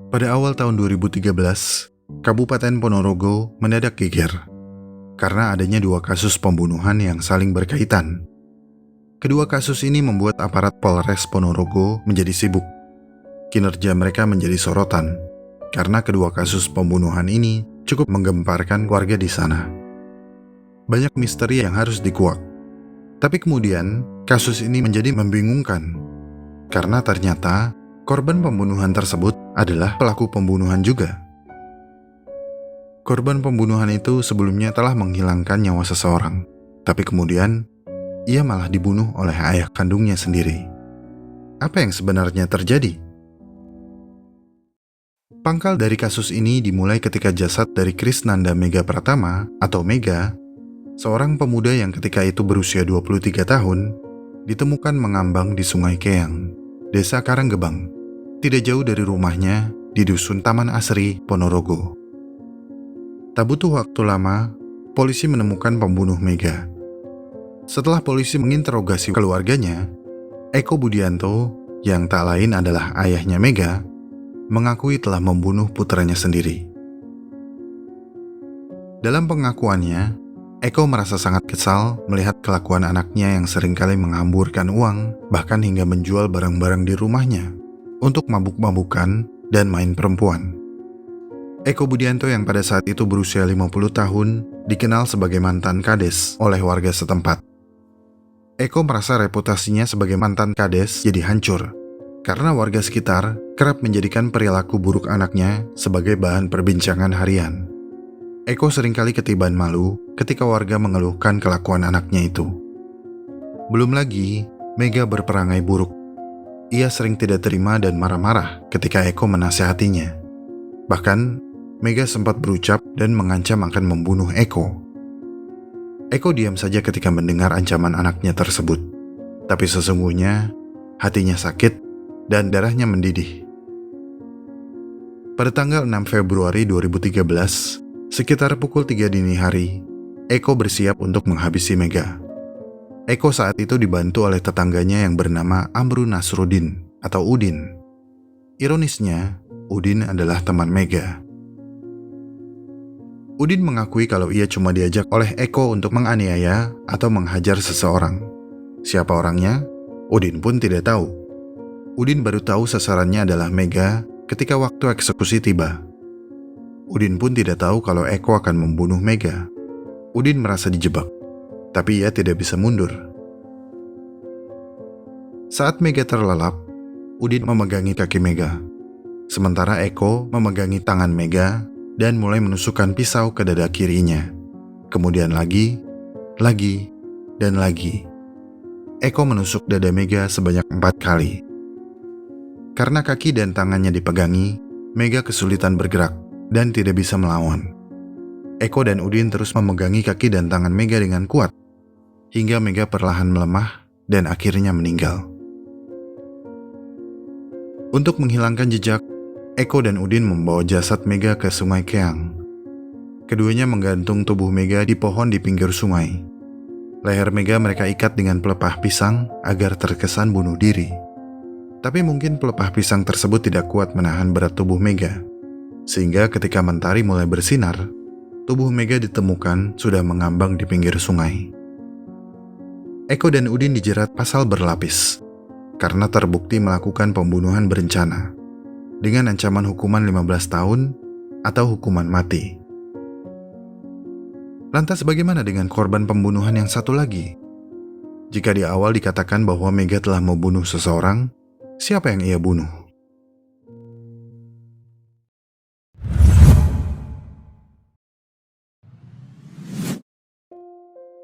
Pada awal tahun 2013, Kabupaten Ponorogo mendadak geger karena adanya dua kasus pembunuhan yang saling berkaitan. Kedua kasus ini membuat aparat Polres Ponorogo menjadi sibuk. Kinerja mereka menjadi sorotan karena kedua kasus pembunuhan ini cukup menggemparkan warga di sana. Banyak misteri yang harus dikuak. Tapi kemudian, kasus ini menjadi membingungkan karena ternyata korban pembunuhan tersebut adalah pelaku pembunuhan juga. Korban pembunuhan itu sebelumnya telah menghilangkan nyawa seseorang, tapi kemudian ia malah dibunuh oleh ayah kandungnya sendiri. Apa yang sebenarnya terjadi? Pangkal dari kasus ini dimulai ketika jasad dari Krisnanda Mega Pratama atau Mega, seorang pemuda yang ketika itu berusia 23 tahun, ditemukan mengambang di Sungai Keang, Desa Karanggebang, tidak jauh dari rumahnya di Dusun Taman Asri, Ponorogo. Tak butuh waktu lama, polisi menemukan pembunuh Mega. Setelah polisi menginterogasi keluarganya, Eko Budianto, yang tak lain adalah ayahnya Mega, mengakui telah membunuh putranya sendiri. Dalam pengakuannya, Eko merasa sangat kesal melihat kelakuan anaknya yang seringkali menghamburkan uang, bahkan hingga menjual barang-barang di rumahnya untuk mabuk-mabukan dan main perempuan. Eko Budianto yang pada saat itu berusia 50 tahun dikenal sebagai mantan kades oleh warga setempat. Eko merasa reputasinya sebagai mantan kades jadi hancur karena warga sekitar kerap menjadikan perilaku buruk anaknya sebagai bahan perbincangan harian. Eko seringkali ketiban malu ketika warga mengeluhkan kelakuan anaknya itu. Belum lagi, Mega berperangai buruk. Ia sering tidak terima dan marah-marah ketika Eko menasihatinya. Bahkan, Mega sempat berucap dan mengancam akan membunuh Eko. Eko diam saja ketika mendengar ancaman anaknya tersebut. Tapi sesungguhnya, hatinya sakit dan darahnya mendidih. Pada tanggal 6 Februari 2013, sekitar pukul 3 dini hari, Eko bersiap untuk menghabisi Mega. Eko saat itu dibantu oleh tetangganya yang bernama Amru Nasruddin atau Udin. Ironisnya, Udin adalah teman Mega. Udin mengakui kalau ia cuma diajak oleh Eko untuk menganiaya atau menghajar seseorang. Siapa orangnya? Udin pun tidak tahu. Udin baru tahu sasarannya adalah Mega ketika waktu eksekusi tiba. Udin pun tidak tahu kalau Eko akan membunuh Mega. Udin merasa dijebak, tapi ia tidak bisa mundur. Saat Mega terlelap, Udin memegangi kaki Mega. Sementara Eko memegangi tangan Mega dan mulai menusukkan pisau ke dada kirinya. Kemudian lagi, dan lagi. Eko menusuk dada Mega sebanyak 4 kali. Karena kaki dan tangannya dipegangi, Mega kesulitan bergerak dan tidak bisa melawan. Eko dan Udin terus memegangi kaki dan tangan Mega dengan kuat, hingga Mega perlahan melemah dan akhirnya meninggal. Untuk menghilangkan jejak, Eko dan Udin membawa jasad Mega ke Sungai Keang. Keduanya menggantung tubuh Mega di pohon di pinggir sungai. Leher Mega mereka ikat dengan pelepah pisang agar terkesan bunuh diri. Tapi mungkin pelepah pisang tersebut tidak kuat menahan berat tubuh Mega, sehingga ketika mentari mulai bersinar, tubuh Mega ditemukan sudah mengambang di pinggir sungai. Eko dan Udin dijerat pasal berlapis karena terbukti melakukan pembunuhan berencana dengan ancaman hukuman 15 tahun atau hukuman mati. Lantas bagaimana dengan korban pembunuhan yang satu lagi? Jika di awal dikatakan bahwa Mega telah membunuh seseorang, siapa yang ia bunuh?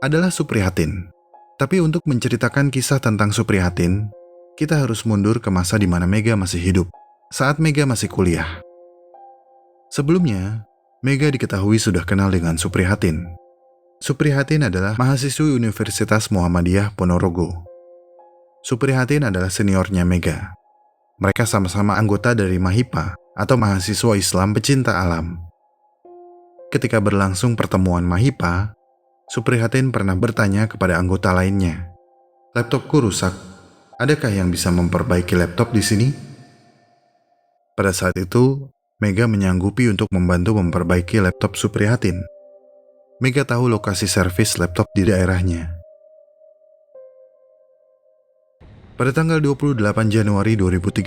Adalah Suprihatin. Tapi untuk menceritakan kisah tentang Suprihatin, kita harus mundur ke masa di mana Mega masih hidup, saat Mega masih kuliah. Sebelumnya, Mega diketahui sudah kenal dengan Suprihatin. Suprihatin adalah mahasiswi Universitas Muhammadiyah Ponorogo. Suprihatin adalah seniornya Mega. Mereka sama-sama anggota dari MAHIPA atau Mahasiswa Islam Pecinta Alam. Ketika berlangsung pertemuan MAHIPA, Suprihatin pernah bertanya kepada anggota lainnya, "Laptopku rusak. Adakah yang bisa memperbaiki laptop di sini?" Pada saat itu, Mega menyanggupi untuk membantu memperbaiki laptop Suprihatin. Mega tahu lokasi servis laptop di daerahnya. Pada tanggal 28 Januari 2013,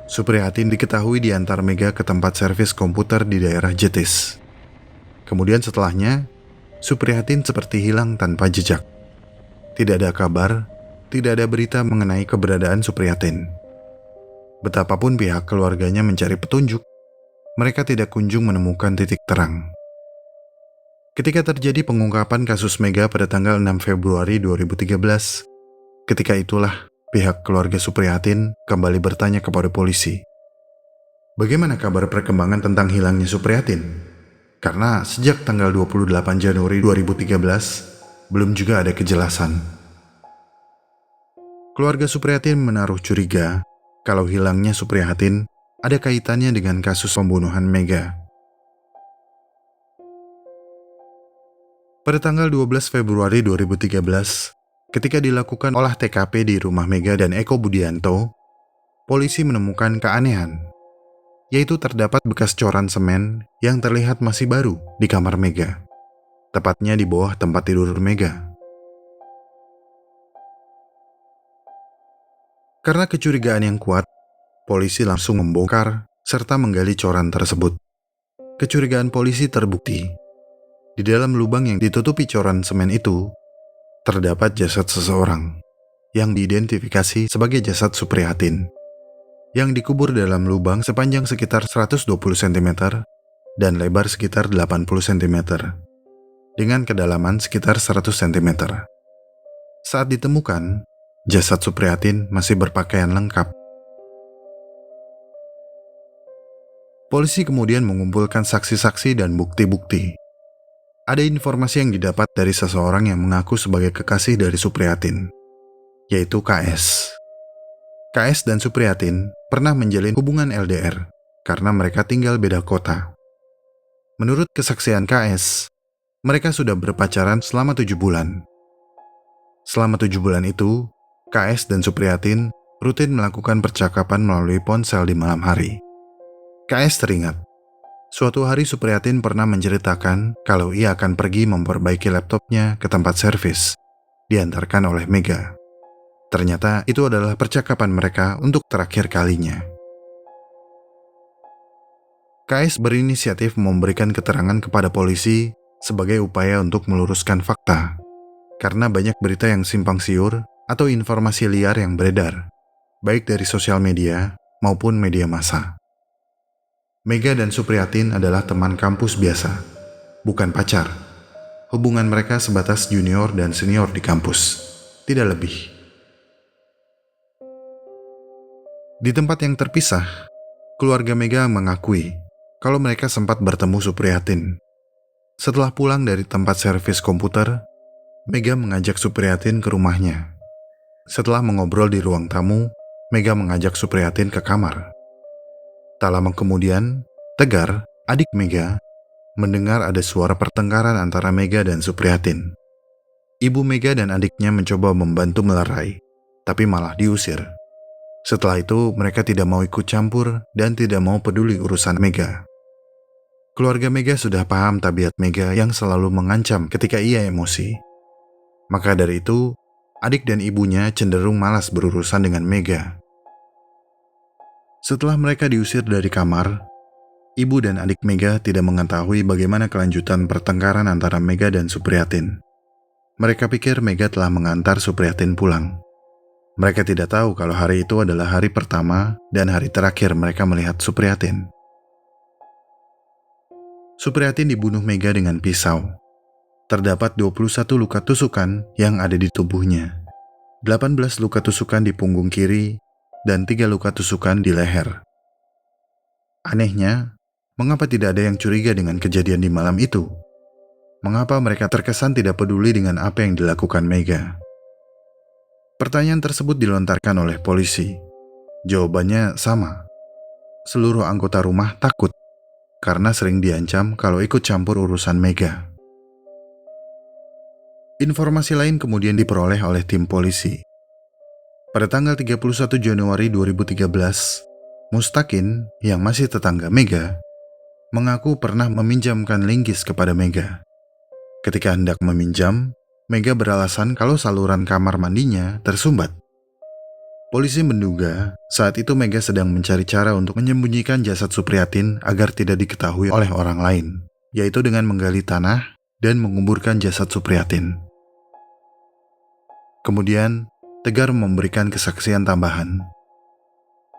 Suprihatin diketahui diantar Mega ke tempat servis komputer di daerah Jetis. Kemudian setelahnya, Suprihatin seperti hilang tanpa jejak. Tidak ada kabar, tidak ada berita mengenai keberadaan Suprihatin. Betapapun pihak keluarganya mencari petunjuk, mereka tidak kunjung menemukan titik terang. Ketika terjadi pengungkapan kasus Mega pada tanggal 6 Februari 2013, ketika itulah pihak keluarga Suprihatin kembali bertanya kepada polisi. Bagaimana kabar perkembangan tentang hilangnya Suprihatin? Karena sejak tanggal 28 Januari 2013, belum juga ada kejelasan. Keluarga Suprihatin menaruh curiga kalau hilangnya Suprihatin ada kaitannya dengan kasus pembunuhan Mega. Pada tanggal 12 Februari 2013, ketika dilakukan olah TKP di rumah Mega dan Eko Budianto, polisi menemukan keanehan, yaitu terdapat bekas coran semen yang terlihat masih baru di kamar Mega, tepatnya di bawah tempat tidur Mega. Karena kecurigaan yang kuat, polisi langsung membongkar serta menggali coran tersebut. Kecurigaan polisi terbukti. Di dalam lubang yang ditutupi coran semen itu, terdapat jasad seseorang yang diidentifikasi sebagai jasad Suprihatin, yang dikubur dalam lubang sepanjang sekitar 120 cm dan lebar sekitar 80 cm, dengan kedalaman sekitar 100 cm. Saat ditemukan, jasad Suprihatin masih berpakaian lengkap. Polisi kemudian mengumpulkan saksi-saksi dan bukti-bukti. Ada informasi yang didapat dari seseorang yang mengaku sebagai kekasih dari Suprihatin, yaitu KS. KS dan Suprihatin pernah menjalin hubungan LDR karena mereka tinggal beda kota. Menurut kesaksian KS, mereka sudah berpacaran selama 7 bulan. Selama 7 bulan itu, KS dan Suprihatin rutin melakukan percakapan melalui ponsel di malam hari. KS teringat, suatu hari Suprihatin pernah menceritakan kalau ia akan pergi memperbaiki laptopnya ke tempat servis, diantarkan oleh Mega. Ternyata itu adalah percakapan mereka untuk terakhir kalinya. KS berinisiatif memberikan keterangan kepada polisi sebagai upaya untuk meluruskan fakta, karena banyak berita yang simpang siur atau informasi liar yang beredar, baik dari sosial media maupun media massa. Mega dan Suprihatin adalah teman kampus biasa, bukan pacar. Hubungan mereka sebatas junior dan senior di kampus, tidak lebih. Di tempat yang terpisah, keluarga Mega mengakui kalau mereka sempat bertemu Suprihatin. Setelah pulang dari tempat servis komputer, Mega mengajak Suprihatin ke rumahnya. Setelah mengobrol di ruang tamu, Mega mengajak Suprihatin ke kamar. Tak lama kemudian, Tegar, adik Mega, mendengar ada suara pertengkaran antara Mega dan Suprihatin. Ibu Mega dan adiknya mencoba membantu melerai, tapi malah diusir. Setelah itu, mereka tidak mau ikut campur dan tidak mau peduli urusan Mega. Keluarga Mega sudah paham tabiat Mega yang selalu mengancam ketika ia emosi. Maka dari itu, adik dan ibunya cenderung malas berurusan dengan Mega. Setelah mereka diusir dari kamar, ibu dan adik Mega tidak mengetahui bagaimana kelanjutan pertengkaran antara Mega dan Suprihatin. Mereka pikir Mega telah mengantar Suprihatin pulang. Mereka tidak tahu kalau hari itu adalah hari pertama dan hari terakhir mereka melihat Suprihatin. Suprihatin dibunuh Mega dengan pisau. Terdapat 21 luka tusukan yang ada di tubuhnya. 18 luka tusukan di punggung kiri dan 3 luka tusukan di leher. Anehnya, mengapa tidak ada yang curiga dengan kejadian di malam itu? Mengapa mereka terkesan tidak peduli dengan apa yang dilakukan Mega? Pertanyaan tersebut dilontarkan oleh polisi. Jawabannya sama. Seluruh anggota rumah takut karena sering diancam kalau ikut campur urusan Mega. Informasi lain kemudian diperoleh oleh tim polisi. Pada tanggal 31 Januari 2013, Mustakin, yang masih tetangga Mega, mengaku pernah meminjamkan linggis kepada Mega. Ketika hendak meminjam, Mega beralasan kalau saluran kamar mandinya tersumbat. Polisi menduga saat itu Mega sedang mencari cara untuk menyembunyikan jasad Supriyatin agar tidak diketahui oleh orang lain, yaitu dengan menggali tanah dan menguburkan jasad Supriyatin. Kemudian, Tegar memberikan kesaksian tambahan.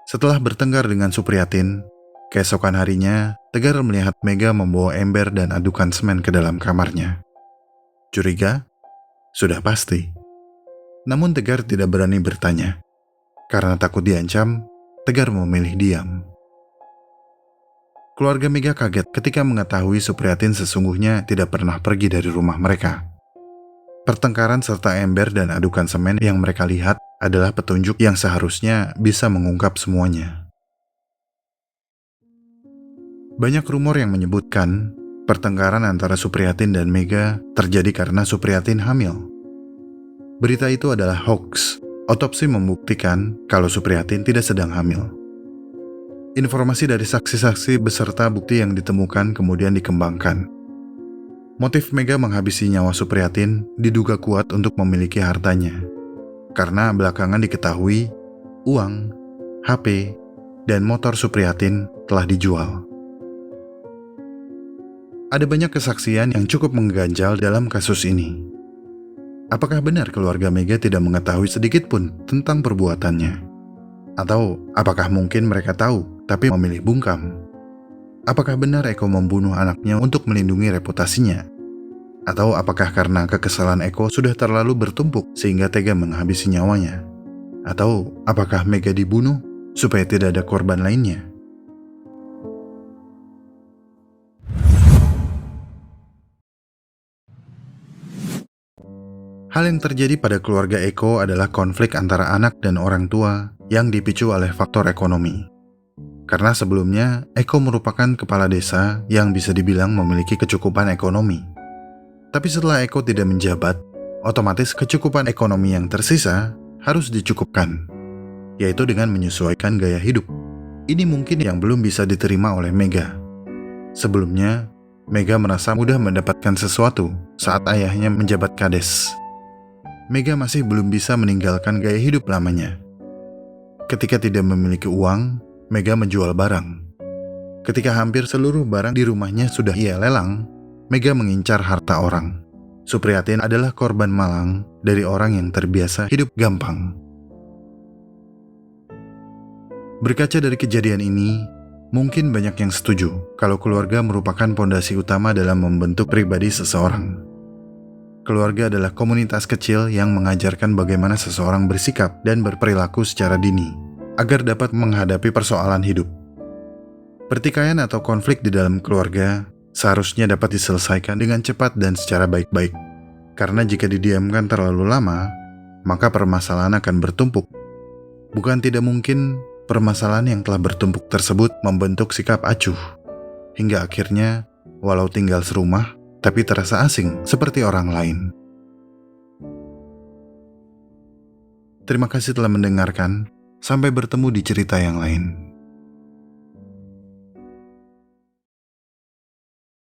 Setelah bertengkar dengan Supriyatin, keesokan harinya, Tegar melihat Mega membawa ember dan adukan semen ke dalam kamarnya. Curiga? Sudah pasti. Namun Tegar tidak berani bertanya. Karena takut diancam, Tegar memilih diam. Keluarga Mega kaget ketika mengetahui Supriyatin sesungguhnya tidak pernah pergi dari rumah mereka. Pertengkaran serta ember dan adukan semen yang mereka lihat adalah petunjuk yang seharusnya bisa mengungkap semuanya. Banyak rumor yang menyebutkan pertengkaran antara Supriyatin dan Mega terjadi karena Supriyatin hamil. Berita itu adalah hoax. Otopsi membuktikan kalau Supriyatin tidak sedang hamil. Informasi dari saksi-saksi beserta bukti yang ditemukan kemudian dikembangkan. Motif Mega menghabisi nyawa Supriyatin diduga kuat untuk memiliki hartanya. Karena belakangan diketahui, uang, HP, dan motor Supriyatin telah dijual. Ada banyak kesaksian yang cukup mengganjal dalam kasus ini. Apakah benar keluarga Mega tidak mengetahui sedikit pun tentang perbuatannya? Atau apakah mungkin mereka tahu tapi memilih bungkam? Apakah benar Eko membunuh anaknya untuk melindungi reputasinya? Atau apakah karena kekesalan Eko sudah terlalu bertumpuk sehingga tega menghabisi nyawanya? Atau apakah Mega dibunuh supaya tidak ada korban lainnya? Hal yang terjadi pada keluarga Eko adalah konflik antara anak dan orang tua yang dipicu oleh faktor ekonomi. Karena sebelumnya Eko merupakan kepala desa yang bisa dibilang memiliki kecukupan ekonomi. Tapi setelah Eko tidak menjabat, otomatis kecukupan ekonomi yang tersisa harus dicukupkan, yaitu dengan menyesuaikan gaya hidup. Ini mungkin yang belum bisa diterima oleh Mega. Sebelumnya, Mega merasa mudah mendapatkan sesuatu saat ayahnya menjabat kades. Mega masih belum bisa meninggalkan gaya hidup lamanya. Ketika tidak memiliki uang, Mega menjual barang. Ketika hampir seluruh barang di rumahnya sudah ia lelang, Mega mengincar harta orang. Supriyatin adalah korban malang dari orang yang terbiasa hidup gampang. Berkaca dari kejadian ini, mungkin banyak yang setuju kalau keluarga merupakan pondasi utama dalam membentuk pribadi seseorang. Keluarga adalah komunitas kecil yang mengajarkan bagaimana seseorang bersikap dan berperilaku secara dini, agar dapat menghadapi persoalan hidup. Pertikaian atau konflik di dalam keluarga seharusnya dapat diselesaikan dengan cepat dan secara baik-baik. Karena jika didiamkan terlalu lama, maka permasalahan akan bertumpuk. Bukan tidak mungkin permasalahan yang telah bertumpuk tersebut membentuk sikap acuh. Hingga akhirnya, walau tinggal serumah, tapi terasa asing seperti orang lain. Terima kasih telah mendengarkan. Sampai bertemu di cerita yang lain.